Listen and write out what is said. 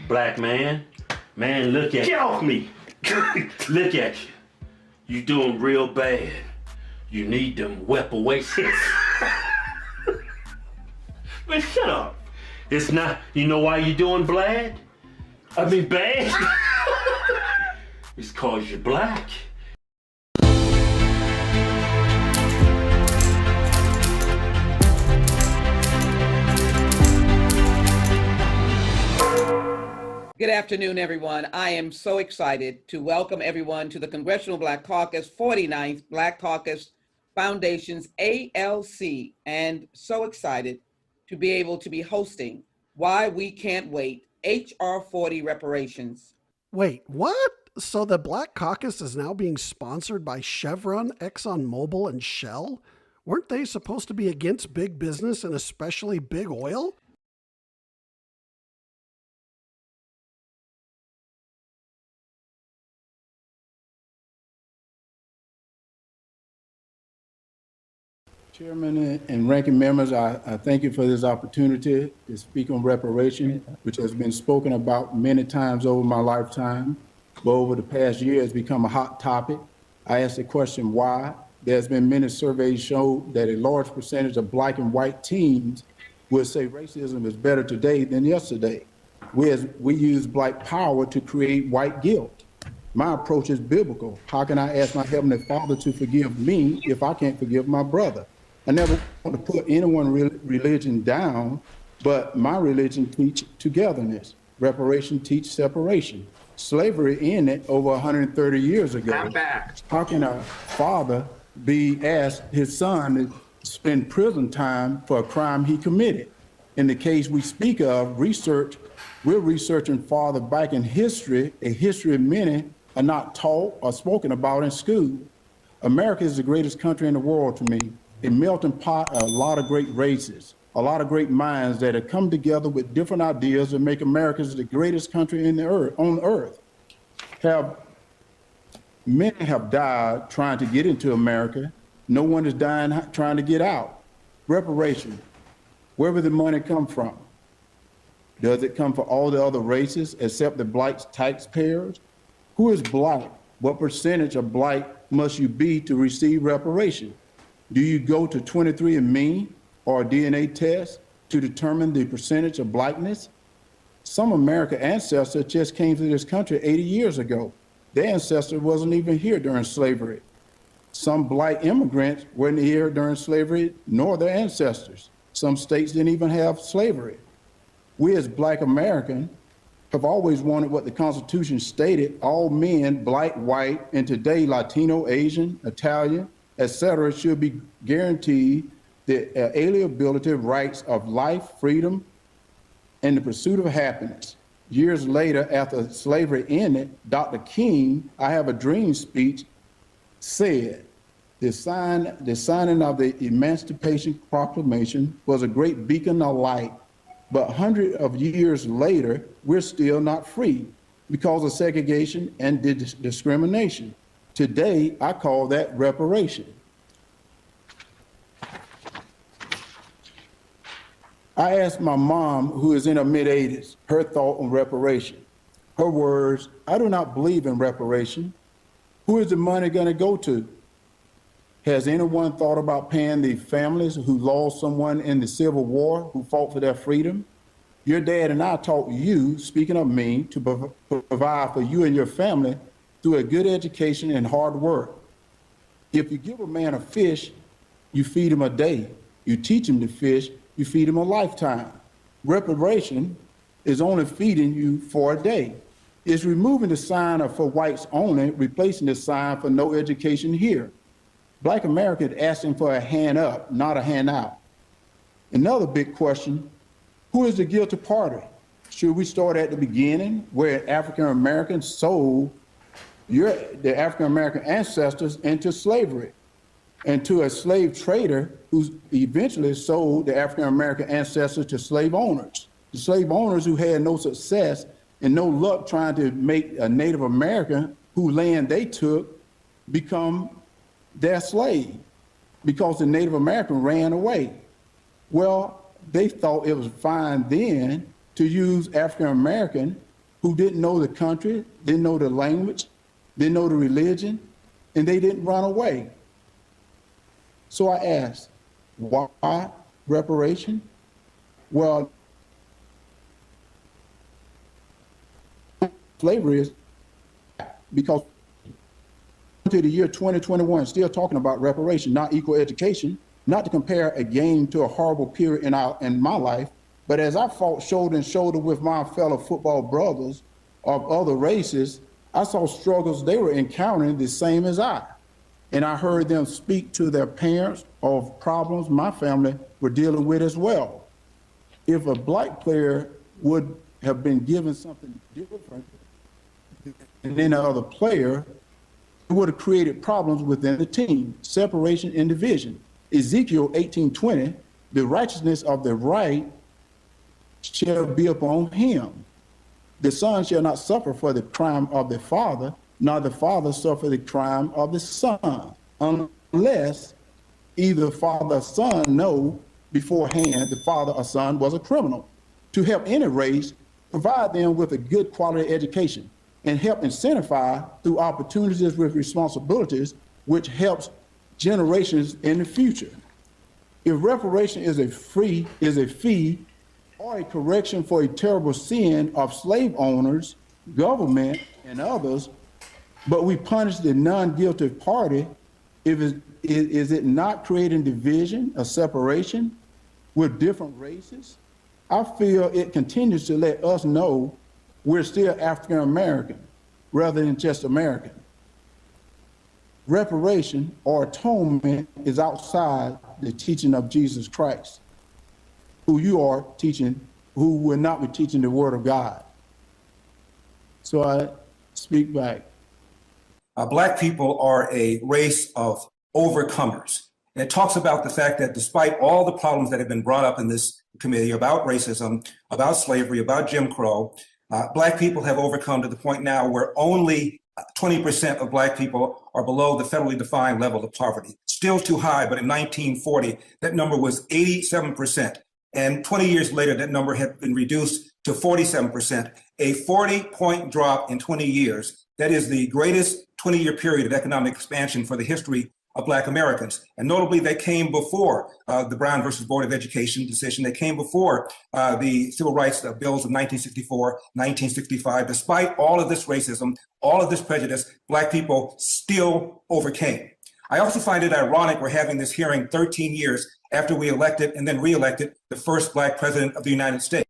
Black man, look at you. Get off me! Look at you. You doing real bad. You need them reparations. Man, shut up. It's not, you know why you doing bad? Bad? It's cause you're black. Good afternoon, everyone. I am so excited to welcome everyone to the Congressional Black Caucus 49th Black Caucus Foundation's ALC, and so excited to be able to be hosting Why We Can't Wait, HR 40 Reparations. Wait, what? So the Black Caucus is now being sponsored by Chevron, ExxonMobil, and Shell? Weren't they supposed to be against big business and especially big oil? Chairman and ranking members, I thank you for this opportunity to speak on reparation, which has been spoken about many times over my lifetime, but over the past year has become a hot topic. I asked the question why. There's been many surveys show that a large percentage of black and white teens would say racism is better today than yesterday. We use black power to create white guilt. My approach is biblical. How can I ask my Heavenly Father to forgive me if I can't forgive my brother? I never want to put anyone's religion down, but my religion teaches togetherness. Reparation teaches separation. Slavery ended over 130 years ago. I'm back. How can a father be asked his son to spend prison time for a crime he committed? In the case we speak of, we're researching farther back in history, a history many are not taught or spoken about in school. America is the greatest country in the world to me. A melting pot of a lot of great races, a lot of great minds that have come together with different ideas to make America the greatest country on earth. Many have died trying to get into America. No one is dying trying to get out. Reparation, where will the money come from? Does it come for all the other races except the black taxpayers? Who is black? What percentage of black must you be to receive reparation? Do you go to 23andMe or a DNA test to determine the percentage of blackness? Some American ancestors just came to this country 80 years ago. Their ancestor wasn't even here during slavery. Some black immigrants weren't here during slavery, nor their ancestors. Some states didn't even have slavery. We as black Americans have always wanted what the Constitution stated: all men, black, white, and today Latino, Asian, Italian, etc., should be guaranteed the alienability rights of life, freedom, and the pursuit of happiness. Years later, after slavery ended, Dr. King, I Have a Dream speech, said, the signing of the Emancipation Proclamation was a great beacon of light, but hundreds of years later, we're still not free because of segregation and discrimination. Today, I call that reparation. I asked my mom, who is in her mid-80s, her thought on reparation. Her words, I do not believe in reparation. Who is the money going to go to? Has anyone thought about paying the families who lost someone in the Civil War, who fought for their freedom? Your dad and I taught you, speaking of me, to provide for you and your family through a good education and hard work. If you give a man a fish, you feed him a day. You teach him to fish, you feed him a lifetime. Reparation is only feeding you for a day. It's removing the sign of for whites only, replacing the sign for no education here. Black America is asking for a hand up, not a hand out. Another big question, who is the guilty party? Should we start at the beginning, where African Americans sold the African American ancestors into slavery, and to a slave trader who eventually sold the African American ancestors to slave owners? The slave owners who had no success and no luck trying to make a Native American whose land they took become their slave because the Native American ran away. Well, they thought it was fine then to use African American who didn't know the country, didn't know the language, didn't know the religion, and they didn't run away. So I asked, why reparation? Well, slavery is because to the year 2021, still talking about reparation, not equal education, not to compare a game to a horrible period in my life, but as I fought shoulder and shoulder with my fellow football brothers of other races, I saw struggles they were encountering the same as I. And I heard them speak to their parents of problems my family were dealing with as well. If a black player would have been given something different than any other player, it would have created problems within the team, separation and division. Ezekiel 18:20, the righteousness of the right shall be upon him. The son shall not suffer for the crime of the father, nor the father suffer the crime of the son, unless either father or son know beforehand the father or son was a criminal. To help any race, provide them with a good quality education and help incentivize through opportunities with responsibilities, which helps generations in the future. If reparation is a fee or a correction for a terrible sin of slave owners, government, and others, but we punish the non-guilty party, is it not creating division or separation with different races? I feel it continues to let us know we're still African American rather than just American. Reparation or atonement is outside the teaching of Jesus Christ, who you are teaching, who will not be teaching the word of God. So I speak back. Black people are a race of overcomers. And it talks about the fact that despite all the problems that have been brought up in this committee about racism, about slavery, about Jim Crow, Black people have overcome to the point now where only 20% of Black people are below the federally defined level of poverty. Still too high, but in 1940, that number was 87%. And 20 years later, that number had been reduced to 47%, a 40-point drop in 20 years. That is the greatest 20-year period of economic expansion for the history of Black Americans. And notably, they came before the Brown versus Board of Education decision. They came before the Civil Rights Bills of 1964, 1965. Despite all of this racism, all of this prejudice, Black people still overcame. I also find it ironic we're having this hearing 13 years after we elected and then re-elected the first Black president of the United States.